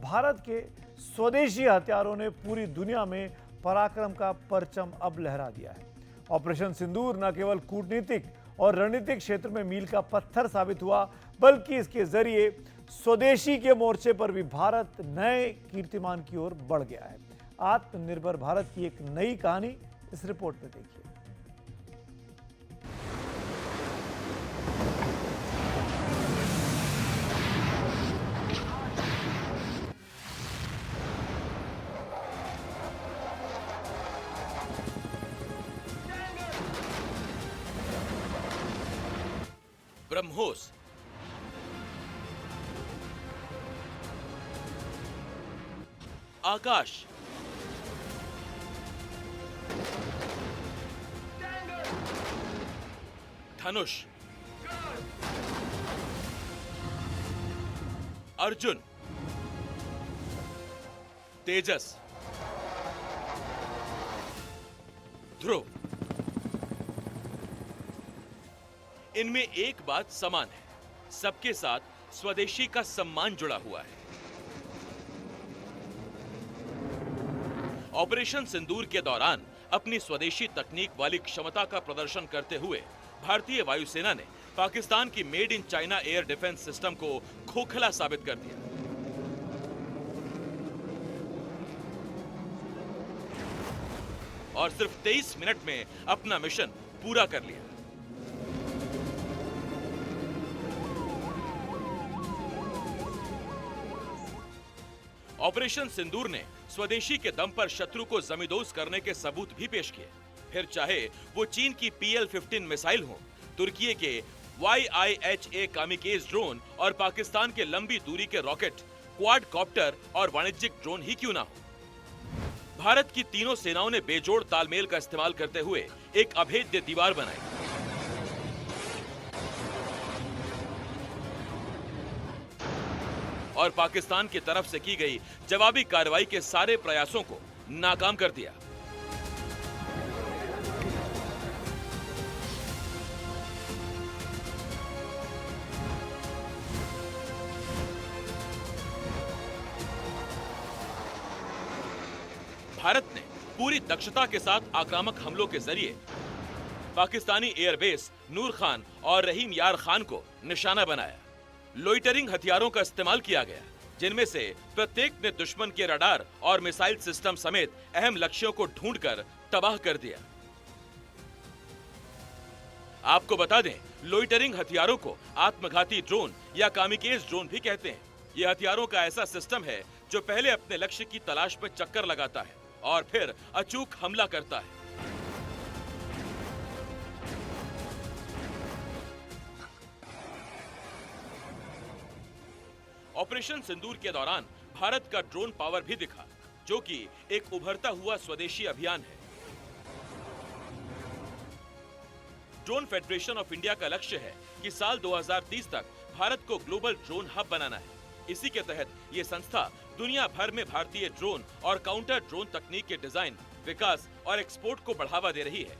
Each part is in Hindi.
भारत के स्वदेशी हथियारों ने पूरी दुनिया में पराक्रम का परचम अब लहरा दिया है। ऑपरेशन सिंदूर न केवल कूटनीतिक और रणनीतिक क्षेत्र में मील का पत्थर साबित हुआ, बल्कि इसके जरिए स्वदेशी के मोर्चे पर भी भारत नए कीर्तिमान की ओर बढ़ गया है। आत्मनिर्भर भारत की एक नई कहानी इस रिपोर्ट में देखिए। ब्रह्मोस, आकाश, धनुष, अर्जुन, तेजस, ध्रुव। इनमें एक बात समान है, सबके साथ स्वदेशी का सम्मान जुड़ा हुआ है। ऑपरेशन सिंदूर के दौरान अपनी स्वदेशी तकनीक वाली क्षमता का प्रदर्शन करते हुए भारतीय वायुसेना ने पाकिस्तान की made in China air defence system को खोखला साबित कर दिया। और सिर्फ 23 मिनट में अपना मिशन पूरा कर लिया। ऑपरेशन सिंदूर ने स्वदेशी के दम पर शत्रु को जमींदोज करने के सबूत भी पेश किए, फिर चाहे वो चीन की PL-15 मिसाइल हो, तुर्की के YIHA कामिकेज ड्रोन और पाकिस्तान के लंबी दूरी के रॉकेट, क्वाड कॉप्टर और वाणिज्यिक ड्रोन ही क्यों ना हो। भारत की तीनों सेनाओं ने बेजोड़ तालमेल का इस्तेमाल करते हुए एक अभेद्य दीवार बनाई। और पाकिस्तान की तरफ से की गई जवाबी कार्रवाई के सारे प्रयासों को नाकाम कर दिया। भारत ने पूरी दक्षता के साथ आक्रामक हमलों के जरिए पाकिस्तानी एयरबेस नूर खान और रहीम यार खान को निशाना बनाया। लोइटरिंग हथियारों का इस्तेमाल किया गया, जिनमें से प्रत्येक ने दुश्मन के रडार और मिसाइल सिस्टम समेत अहम लक्ष्यों को ढूंढकर तबाह कर दिया। आपको बता दें, लोइटरिंग हथियारों को आत्मघाती ड्रोन या कामिकेज ड्रोन भी कहते हैं। यह हथियारों का ऐसा सिस्टम है जो पहले अपने लक्ष्य की तलाश में चक्कर लगाता है और फिर अचूक हमला करता है। ऑपरेशन सिंदूर के दौरान भारत का ड्रोन पावर भी दिखा, जो कि एक उभरता हुआ स्वदेशी अभियान है। ड्रोन फेडरेशन ऑफ इंडिया का लक्ष्य है कि साल 2030 तक भारत को ग्लोबल ड्रोन हब बनाना है। इसी के तहत ये संस्था दुनिया भर में भारतीय ड्रोन और काउंटर ड्रोन तकनीक के डिजाइन, विकास और एक्सपोर्ट को बढ़ावा दे रही है।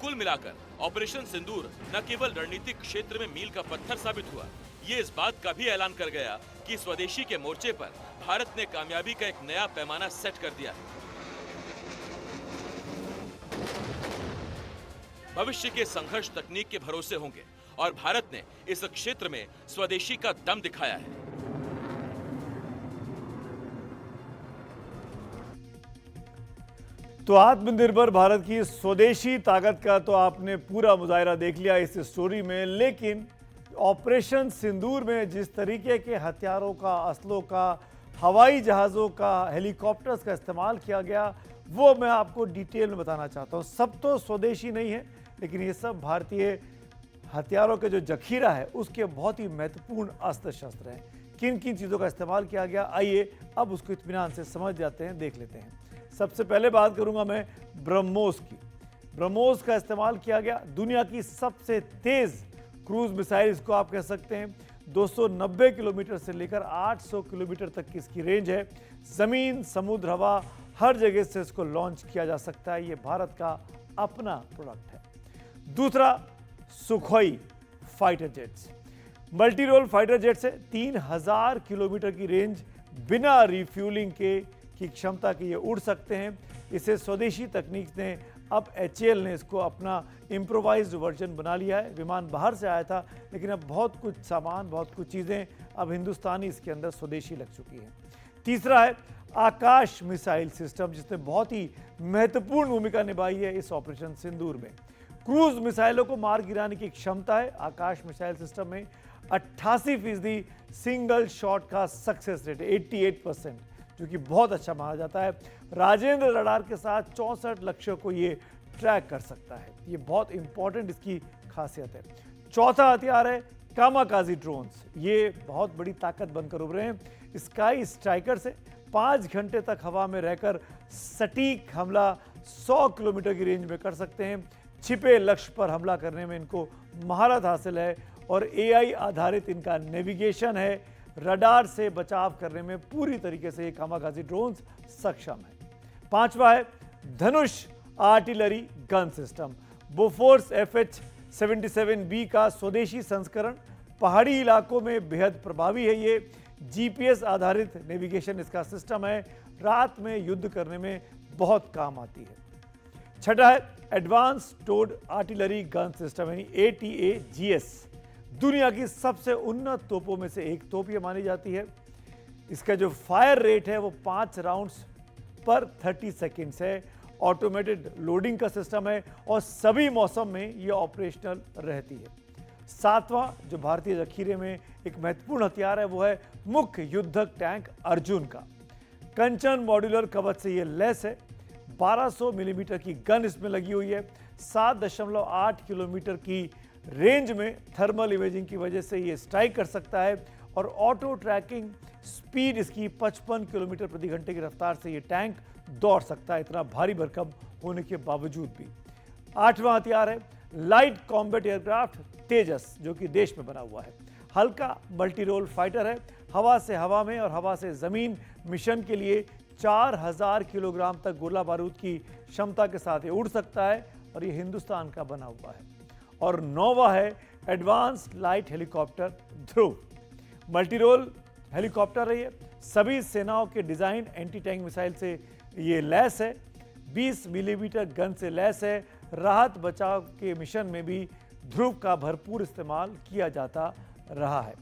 कुल मिलाकर ऑपरेशन सिंदूर न केवल रणनीतिक क्षेत्र में मील का पत्थर साबित हुआ, ये इस बात का भी ऐलान कर गया कि स्वदेशी के मोर्चे पर भारत ने कामयाबी का एक नया पैमाना सेट कर दिया है। भविष्य के संघर्ष तकनीक के भरोसे होंगे और भारत ने इस क्षेत्र में स्वदेशी का दम दिखाया है। तो आत्मनिर्भर भारत की स्वदेशी ताकत का तो आपने पूरा मुजाहिरा देख लिया इस स्टोरी में, लेकिन ऑपरेशन सिंदूर में जिस तरीके के हथियारों का, असलों का, हवाई जहाज़ों का, हेलीकॉप्टर्स का इस्तेमाल किया गया, वो मैं आपको डिटेल में बताना चाहता हूँ। सब तो स्वदेशी नहीं है, लेकिन ये सब भारतीय हथियारों के जो जखीरा है उसके बहुत ही महत्वपूर्ण अस्त्र शस्त्र हैं। किन किन चीज़ों का इस्तेमाल किया गया, आइए अब उसको इत्मीनान से समझ जाते हैं, देख लेते हैं। सबसे पहले बात करूंगा मैं ब्रह्मोस की। ब्रह्मोस का इस्तेमाल किया गया, दुनिया की सबसे तेज क्रूज मिसाइल इसको आप कह सकते हैं। 290 किलोमीटर से लेकर 800 किलोमीटर तक की इसकी रेंज है। जमीन, समुद्र, हवा हर जगह से इसको लॉन्च किया जा सकता है। ये भारत का अपना प्रोडक्ट है। दूसरा, Sukhoi fighter jets. Multi role fighter jet से 3000 किलोमीटर की रेंज बिना रिफ्यूलिंग की क्षमता के ये उड़ सकते हैं। इसे स्वदेशी तकनीक ने अब HAL ने इसको अपना इम्प्रोवाइज्ड वर्जन बना लिया है। विमान बाहर से आया था, लेकिन अब बहुत कुछ सामान, बहुत कुछ चीज़ें अब हिंदुस्तानी इसके अंदर स्वदेशी लग चुकी हैं। तीसरा है आकाश मिसाइल सिस्टम, जिसने बहुत ही महत्वपूर्ण भूमिका निभाई है इस ऑपरेशन सिंदूर में। क्रूज मिसाइलों को मार गिराने की क्षमता है आकाश मिसाइल सिस्टम में। 88% सिंगल शॉट का सक्सेस रेट, 88%, जो कि बहुत अच्छा माना जाता है। राजेंद्र रडार के साथ 64 लक्ष्यों को ये ट्रैक कर सकता है। ये बहुत इंपॉर्टेंट इसकी खासियत है। चौथा हथियार है कामाकाजी ड्रोन्स। ये बहुत बड़ी ताकत बनकर उभरे हैं। स्काई स्ट्राइकर से 5 घंटे तक हवा में रहकर सटीक हमला 100 किलोमीटर की रेंज में कर सकते हैं। छिपे लक्ष्य पर हमला करने में इनको महारत हासिल है और AI आधारित इनका नेविगेशन है। रडार से बचाव करने में पूरी तरीके से ये कामाकाजी ड्रोन्स सक्षम है। पांचवा है Dhanush artillery gun system. Bofors FH-77B का स्वदेशी संस्करण पहाड़ी इलाकों में बेहद प्रभावी है। ये GPS आधारित नेविगेशन इसका सिस्टम है। रात में युद्ध करने में बहुत काम आती है। छठा है advance towed artillery gun system यानी ATAGS। दुनिया की सबसे उन्नत तोपों में से एक तोप ये मानी जाती है। इसका जो फायर रेट है वो 5 राउंड्स पर 30 सेकेंड्स है। ऑटोमेटेड लोडिंग का सिस्टम है और सभी मौसम में ये ऑपरेशनल रहती है। सातवां जो भारतीय जखीरे में एक महत्वपूर्ण हथियार है वो है मुख्य युद्धक टैंक अर्जुन का। कंचन मॉड्यूलर कवच से ये लैस है। 1200 मिलीमीटर की गन इसमें लगी हुई है। 7.8 किलोमीटर की रेंज में थर्मल इमेजिंग की वजह से ये स्ट्राइक कर सकता है और ऑटो ट्रैकिंग स्पीड इसकी 55 किलोमीटर प्रति घंटे की रफ्तार से ये टैंक दौड़ सकता है, इतना भारी भरकम होने के बावजूद भी। आठवां हथियार है लाइट कॉम्बैट एयरक्राफ्ट तेजस, जो कि देश में बना हुआ है। हल्का मल्टी रोल फाइटर है। हवा से हवा में और हवा से जमीन मिशन के लिए 4000 किलोग्राम तक गोला बारूद की क्षमता के साथ ये उड़ सकता है और ये हिंदुस्तान का बना हुआ है। और नौवां है एडवांस्ड लाइट हेलीकॉप्टर ध्रुव। मल्टी रोल हेलीकॉप्टर है ये। सभी सेनाओं के डिजाइन एंटी टैंक मिसाइल से ये लैस है। 20 मिलीमीटर गन से लैस है। राहत बचाव के मिशन में भी ध्रुव का भरपूर इस्तेमाल किया जाता रहा है।